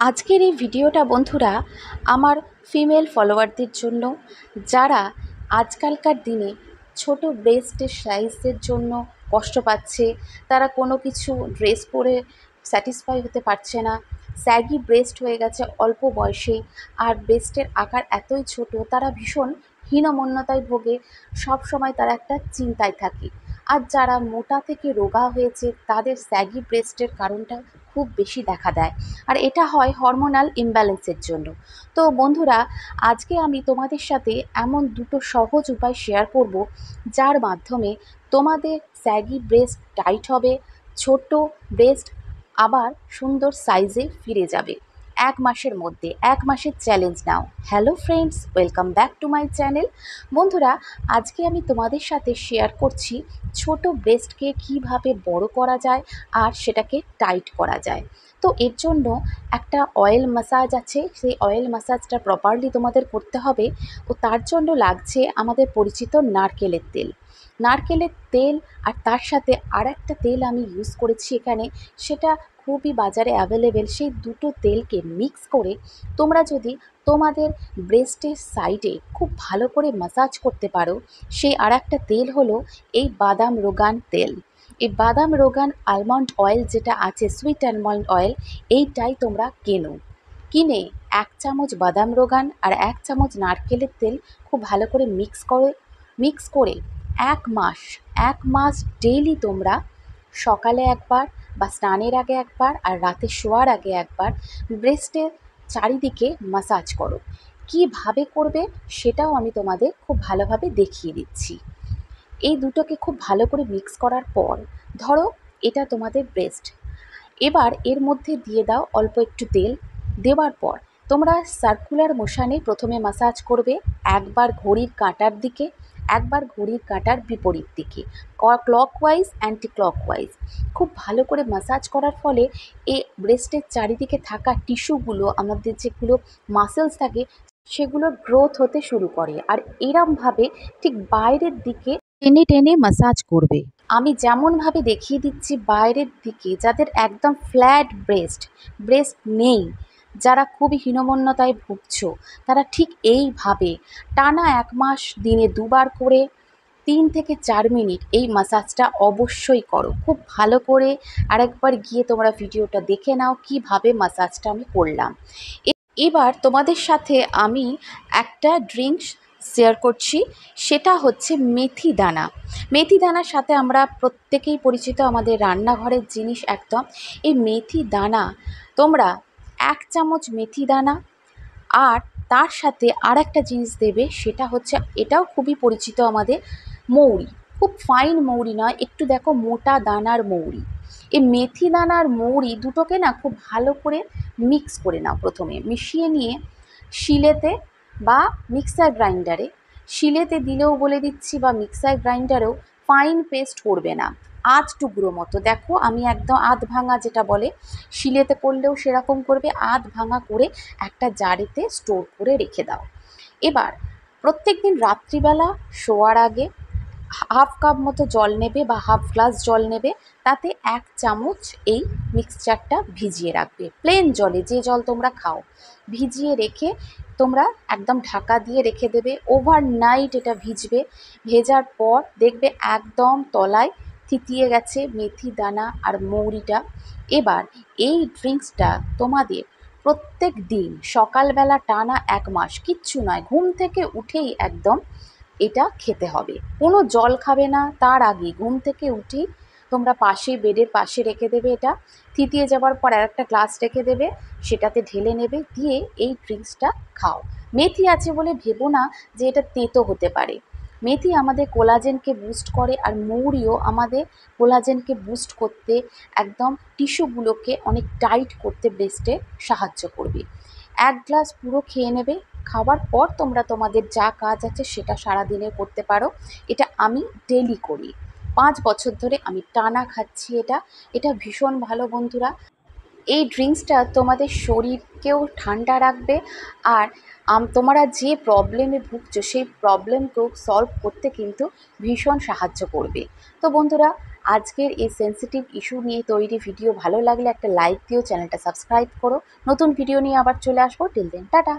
আজকের এই ভিডিওটা বন্ধুরা আমার ফিমেল ফলোয়ারদের জন্য, যারা আজকালকার দিনে ছোট ব্রেস্টের সাইজের জন্য কষ্ট পাচ্ছে, তারা কোনো কিছু ড্রেস পরে স্যাটিসফাই হতে পারছে না, স্যাগি ব্রেস্ট হয়ে গেছে অল্প বয়সেই, আর ব্রেস্টের আকার এতই ছোট তারা ভীষণ হীনমন্যতায় ভোগে, সব সময় তারা একটা চিন্তায় থাকে। আর যারা মোটা থেকে রোগা হয়েছে তাদের স্যাগি ব্রেস্টের কারণটা খুব বেশি দেখা দেয়, আর এটা হয় হরমোনাল ইমব্যালেন্সের জন্য। তো বন্ধুরা, আজকে আমি তোমাদের সাথে এমন দুটো সহজ উপায় শেয়ার করব, যার মাধ্যমে তোমাদের স্যাগি ব্রেস্ট টাইট হবে, ছোট ব্রেস্ট আবার সুন্দর সাইজে ফিরে যাবে 1 মাসের মধ্যে। 1 মাসের challenge now. Hello friends, welcome back to my channel. বন্ধুরা, আজকে আমি তোমাদের সাথে শেয়ার করছি ছোট ব্রেস্টকে কিভাবে বড় করা যায় আর সেটাকে টাইট করা যায়। তো এর জন্য একটা অয়েল ম্যাসাজ আছে, সেই অয়েল ম্যাসাজটা প্রপারলি তোমাদের করতে হবে। ও তার জন্য লাগছে আমাদের পরিচিত নারকেলের তেল। নারকেলের তেল আর তার সাথে আর একটা তেল আমি ইউজ করেছি এখানে, সেটা খুবই বাজারে অ্যাভেলেবেল। সেই দুটো তেলকে মিক্স করে তোমরা যদি তোমাদের ব্রেস্টের সাইডে খুব ভালো করে ম্যাসাজ করতে পারো, সেই আর একটা তেল হলো এই বাদাম রোগান তেল। এই বাদাম রোগান আলমন্ড অয়েল যেটা আছে, সুইট আলমন্ড অয়েল, এইটাই তোমরা কেনো। কিনে 1 চামচ বাদাম রোগান আর 1 চামচ নারকেলের তেল খুব ভালো করে মিক্স করে 1 মাস 1 মাস ডেইলি তোমরা সকালে একবার বা স্নানের আগে একবার আর রাতে শোয়ার আগে একবার ব্রেস্টের চারিদিকে ম্যাসাজ করো। কীভাবে করবে সেটাও আমি তোমাদের খুব ভালোভাবে দেখিয়ে দিচ্ছি। এই দুটোকে খুব ভালো করে মিক্স করার পর ধরো এটা তোমাদের ব্রেস্ট, এবার এর মধ্যে দিয়ে দাও অল্প একটু তেল। দেওয়ার পর তোমরা সার্কুলার মোশানে প্রথমে ম্যাসাজ করবে, একবার ঘড়ির কাঁটার দিকে, একবার ঘড়ির কাঁটার বিপরীত দিকে, ক্লকওয়াইজ অ্যান্টি ক্লকওয়াইজ। খুব ভালো করে ম্যাসাজ করার ফলে এই ব্রেস্টের চারিদিকে থাকা টিস্যুগুলো, আমাদের যেগুলো মাসেলস থাকে, সেগুলো গ্রোথ হতে শুরু করে। আর এরমভাবে ঠিক বাইরের দিকে টেনে টেনে ম্যাসাজ করবে। আমি যেমনভাবে দেখিয়ে দিচ্ছি বাইরের দিকে, যাদের একদম ফ্ল্যাট ব্রেস্ট নেই, যারা খুবই হীনমন্যতায় ভুগছো, তারা ঠিক এইভাবে টানা 1 মাস দিনে 2বার করে 3 থেকে 4 মিনিট এই ম্যাসাজটা অবশ্যই করো খুব ভালো করে। আরেকবার গিয়ে তোমরা ভিডিওটা দেখে নাও কিভাবে ম্যাসাজটা আমি করলাম। এবার তোমাদের সাথে আমি একটা ড্রিঙ্কস শেয়ার করছি, সেটা হচ্ছে মেথি দানা। মেথি দানার সাথে আমরা প্রত্যেকেই পরিচিত, আমাদের রান্নাঘরের জিনিস একদম। এই মেথি দানা তোমরা 1 চামচ মেথি দানা, আর তার সাথে আর একটা জিনিস দেবে, সেটা হচ্ছে, এটাও খুবই পরিচিত আমাদের, মৌরি। খুব ফাইন মৌরি নয়, একটু দেখো মোটা দানার মৌরি। এই মেথি দানার মৌরি দুটোকে না খুব ভালো করে মিক্স করে নাও। প্রথমে মিশিয়ে নিয়ে শিলেতে বা মিক্সার গ্রাইন্ডারে, শিলেতে দিলেও বলে দিচ্ছি বা মিক্সার গ্রাইন্ডারেও, ফাইন পেস্ট করবে না, আধ টুকরো মতো। দেখো আমি একদম আধ ভাঙা যেটা বলে, শিলেতে করলেও সেরকম করবে, আধ ভাঙা করে একটা জারেতে স্টোর করে রেখে দাও। এবার প্রত্যেক দিন রাত্রিবেলা শোয়ার আগে হাফ কাপ মতো জল নেবে বা হাফ গ্লাস জল নেবে, তাতে 1 চামচ এই মিক্সচারটা ভিজিয়ে রাখবে, প্লেন জলে, যে জল তোমরা খাও, ভিজিয়ে রেখে তোমরা একদম ঢাকা দিয়ে রেখে দেবে। ওভারনাইট এটা ভিজবে। ভেজার পর দেখবে একদম তলায় থিতিয়ে গেছে মেথি দানা আর মৌরিটা। এবার এই ড্রিঙ্কসটা তোমাদের প্রত্যেক দিন সকালবেলা টানা 1 মাস, কিচ্ছু নয়, ঘুম থেকে উঠেই একদম এটা খেতে হবে। কোনো জল খাবে না, তার আগে ঘুম থেকে উঠেই তোমরা পাশে, বেডের পাশে রেখে দেবে। এটা থিতিয়ে যাওয়ার পর আর একটা গ্লাস রেখে দেবে, সেটাতে ঢেলে নেবে, দিয়ে এই ড্রিঙ্কসটা খাও। মেথি আছে বলে ভেবো না যে এটা তেতো হতে পারে। মেথি আমাদের কোলাজেনকে বুস্ট করে, আর মৌরিও আমাদের কোলাজেনকে বুস্ট করতে, একদম টিস্যুগুলোকে অনেক টাইট করতে ব্রেস্টে সাহায্য করবে। 1 গ্লাস পুরো খেয়ে নেবে। খাওয়ার পর তোমরা তোমাদের যা কাজ আছে সেটা সারাদিনে করতে পারো। এটা আমি ডেলি করি, 5 বছর ধরে আমি টানা খাচ্ছি। এটা ভীষণ ভালো বন্ধুরা। এই ড্রিঙ্কসটা তোমাদের শরীরকেও ঠান্ডা রাখবে, আর তোমরা যে প্রবলেমে ভুগছো সেই প্রবলেমকেও সলভ করতে কিন্তু ভীষণ সাহায্য করবে। তো বন্ধুরা, আজকের এই সেনসিটিভ ইস্যু নিয়ে তৈরি ভিডিও ভালো লাগলে একটা লাইক দিও, চ্যানেলটা সাবস্ক্রাইব করো। নতুন ভিডিও নিয়ে আবার চলে আসবো। Till then tata.